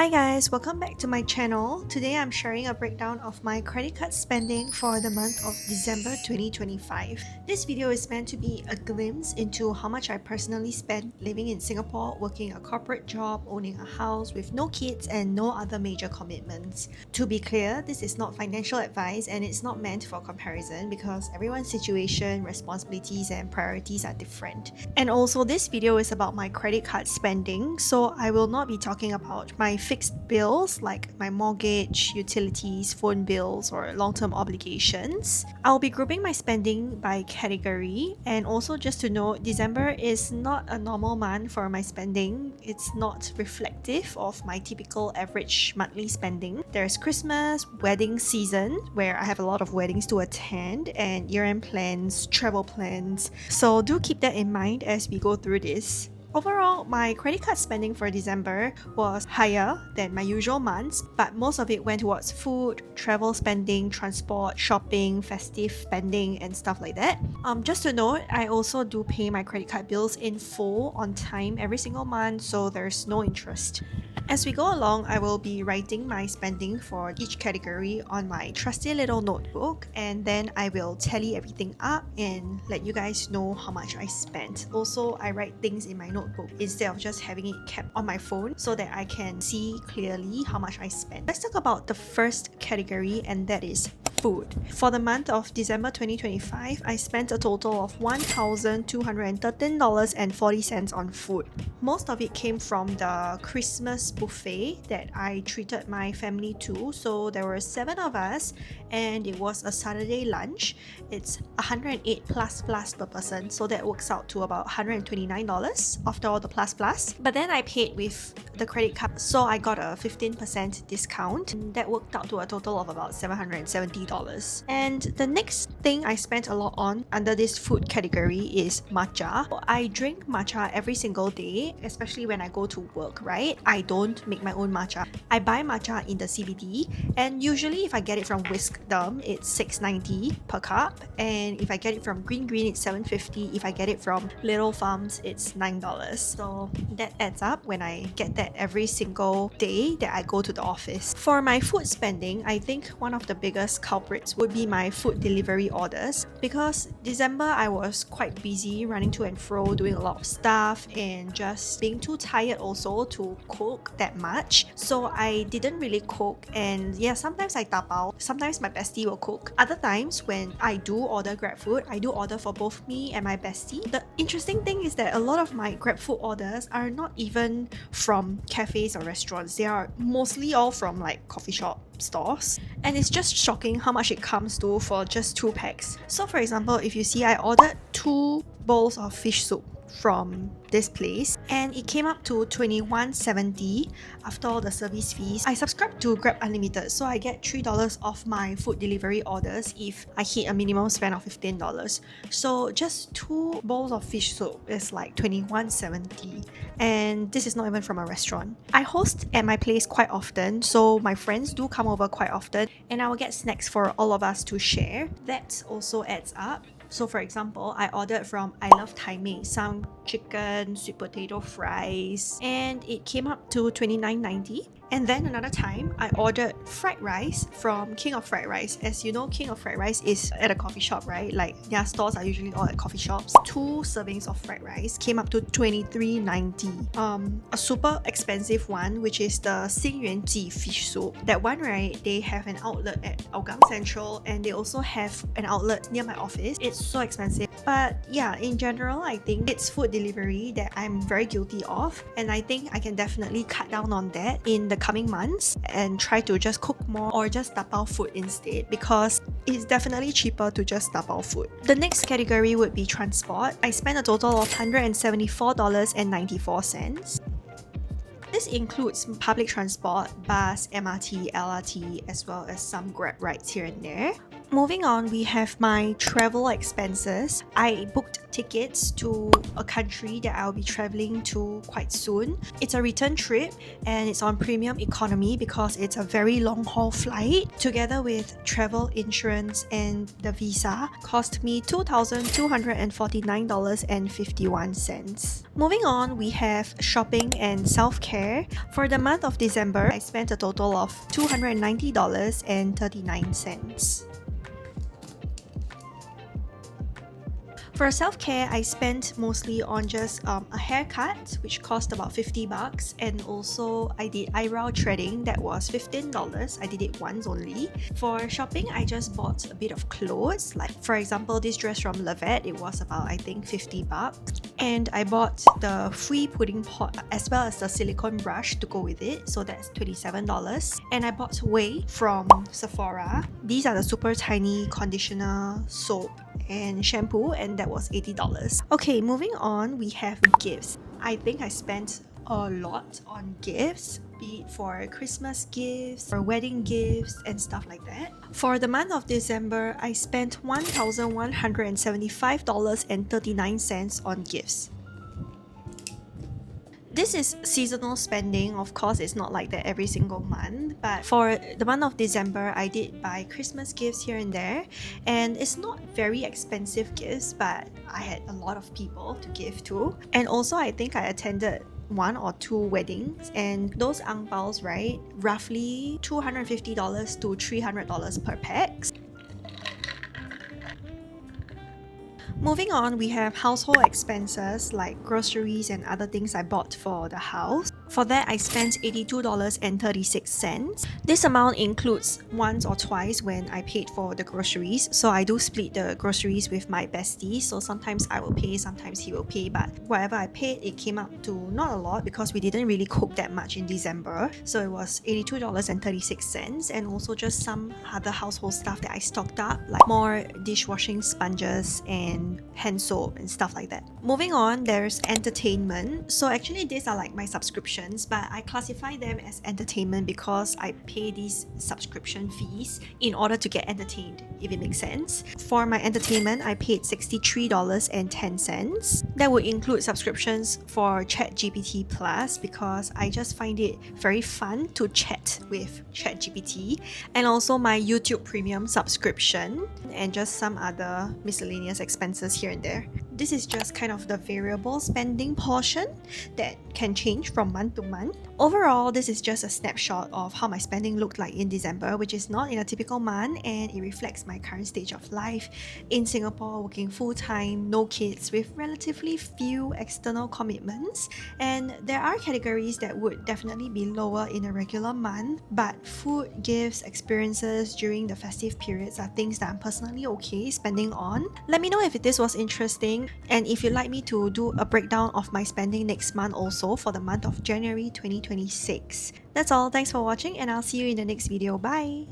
Hi guys, welcome back to my channel. Today I'm sharing a breakdown of my credit card spending for the month of December 2025. This video is meant to be a glimpse into how much I personally spent living in Singapore, working a corporate job, owning a house with no kids and no other major commitments. To be clear, this is not financial advice and it's not meant for comparison because everyone's situation, responsibilities and priorities are different. And also this video is about my credit card spending, so I will not be talking about my fixed bills like my mortgage, utilities, phone bills, or long-term obligations. I'll be grouping my spending by category, and also just to note, December is not a normal month for my spending. It's not reflective of my typical average monthly spending. There's Christmas, wedding season, where I have a lot of weddings to attend, and year-end plans, travel plans. So do keep that in mind as we go through this. Overall, my credit card spending for December was higher than my usual months, but most of it went towards food, travel spending, transport, shopping, festive spending, and stuff like that. Just to note, I also do pay my credit card bills in full on time every single month, so there's no interest. As we go along, I will be writing my spending for each category on my trusty little notebook, and then I will tally everything up and let you guys know how much I spent. Also, I write things in my notebook instead of just having it kept on my phone so that I can see clearly how much I spent. Let's talk about the first category, and that is food. For the month of December 2025, I spent a total of $1,213.40 on food. Most of it came from the Christmas buffet that I treated my family to. So there were 7 of us and it was a Saturday lunch. It's 108 plus per person, so that works out to about $129 after all the plus. But then I paid with the credit card, so I got a 15% discount, and that worked out to a total of about $770. And the next thing I spent a lot on under this food category is matcha. I drink matcha every single day, especially when I go to work, right? I don't make my own matcha. I buy matcha in the CBD, and usually if I get it from Wisdom, it's $6.90 per cup, and if I get it from Green, it's $7.50. If I get it from Little Farms, it's $9. So that adds up when I get that every single day that I go to the office. For my food spending, I think one of the biggest culprits would be my food delivery orders, because December I was quite busy running to and fro, doing a lot of stuff and just being too tired also to cook that much. So I didn't really cook, and yeah, sometimes I tapao, sometimes my bestie will cook. Other times when I do order GrabFood, I do order for both me and my bestie. The interesting thing is that a lot of my GrabFood orders are not even from cafes or restaurants. They are mostly all from like coffee shop stores, and it's just shocking how much it comes to for just 2 packs. So for example, if you see, I ordered 2 bowls of fish soup from this place and it came up to $21.70 after all the service fees. I subscribe to Grab Unlimited, so I get $3 off my food delivery orders if I hit a minimum spend of $15. So just 2 bowls of fish soup is like $21.70, and this is not even from a restaurant. I host at my place quite often, so my friends do come over quite often, and I will get snacks for all of us to share. That also adds up. So for example, I ordered from I Love Thai Mei some chicken, sweet potato fries, and it came up to $29.90. And then another time, I ordered fried rice from King of Fried Rice. As you know, King of Fried Rice is at a coffee shop, right? Like their stores are usually all at coffee shops. 2 servings of fried rice came up to $23.90. A super expensive one, which is the Xingyuanji fish soup. That one, right? They have an outlet at Hougang Central, and they also have an outlet near my office. It's so expensive. But yeah, in general, I think it's food delivery that I'm very guilty of, and I think I can definitely cut down on that in the coming months and try to just cook more or just tapao food instead, because it's definitely cheaper to just tapao food. The next category would be transport. I spent a total of $174.94. This includes public transport, bus, MRT, LRT, as well as some Grab rides here and there. Moving on, we have my travel expenses. I booked tickets to a country that I'll be traveling to quite soon. It's a return trip and it's on premium economy because it's a very long haul flight. Together with travel insurance and the visa, cost me $2,249.51. Moving on, we have shopping and self-care. For the month of December, I spent a total of $290.39. For self-care, I spent mostly on just a haircut, which cost about $50, and also I did eyebrow threading, that was $15. I did it once only. For shopping, I just bought a bit of clothes, like for example this dress from Lavette, it was about I think $50. And I bought the free pudding pot as well as the silicone brush to go with it, so that's $27. And I bought whey from Sephora. These are the super tiny conditioner, soap and shampoo, and that was $80. Okay, moving on, we have gifts. I think I spent a lot on gifts, be it for Christmas gifts or wedding gifts and stuff like that. For the month of December, I spent $1,175.39 on gifts. This is seasonal spending, of course it's not like that every single month, but for the month of December I did buy Christmas gifts here and there, and it's not very expensive gifts, but I had a lot of people to give to. And also I think I attended 1 or 2 weddings, and those ang paos, right, roughly $250 to $300 per pax. Moving on, we have household expenses like groceries and other things I bought for the house. For that, I spent $82.36. This amount includes once or twice when I paid for the groceries. So I do split the groceries with my bestie. So sometimes I will pay, sometimes he will pay. But whatever I paid, it came up to not a lot because we didn't really cook that much in December. So it was $82.36, and also just some other household stuff that I stocked up, like more dishwashing sponges and hand soap and stuff like that. Moving on, there's entertainment. So actually these are like my subscriptions, but I classify them as entertainment because I pay these subscription fees in order to get entertained, if it makes sense. For my entertainment, I paid $63.10. That would include subscriptions for ChatGPT Plus because I just find it very fun to chat with ChatGPT, and also my YouTube Premium subscription, and just some other miscellaneous expenses here and there. This is just kind of the variable spending portion that can change from month to month. Overall, this is just a snapshot of how my spending looked like in December, which is not in a typical month, and it reflects my current stage of life in Singapore, working full-time, no kids, with relatively few external commitments. And there are categories that would definitely be lower in a regular month, but food, gifts, experiences during the festive periods are things that I'm personally okay spending on. Let me know if this was interesting, and if you'd like me to do a breakdown of my spending next month also for the month of January 2026. That's all, thanks for watching, and I'll see you in the next video. Bye!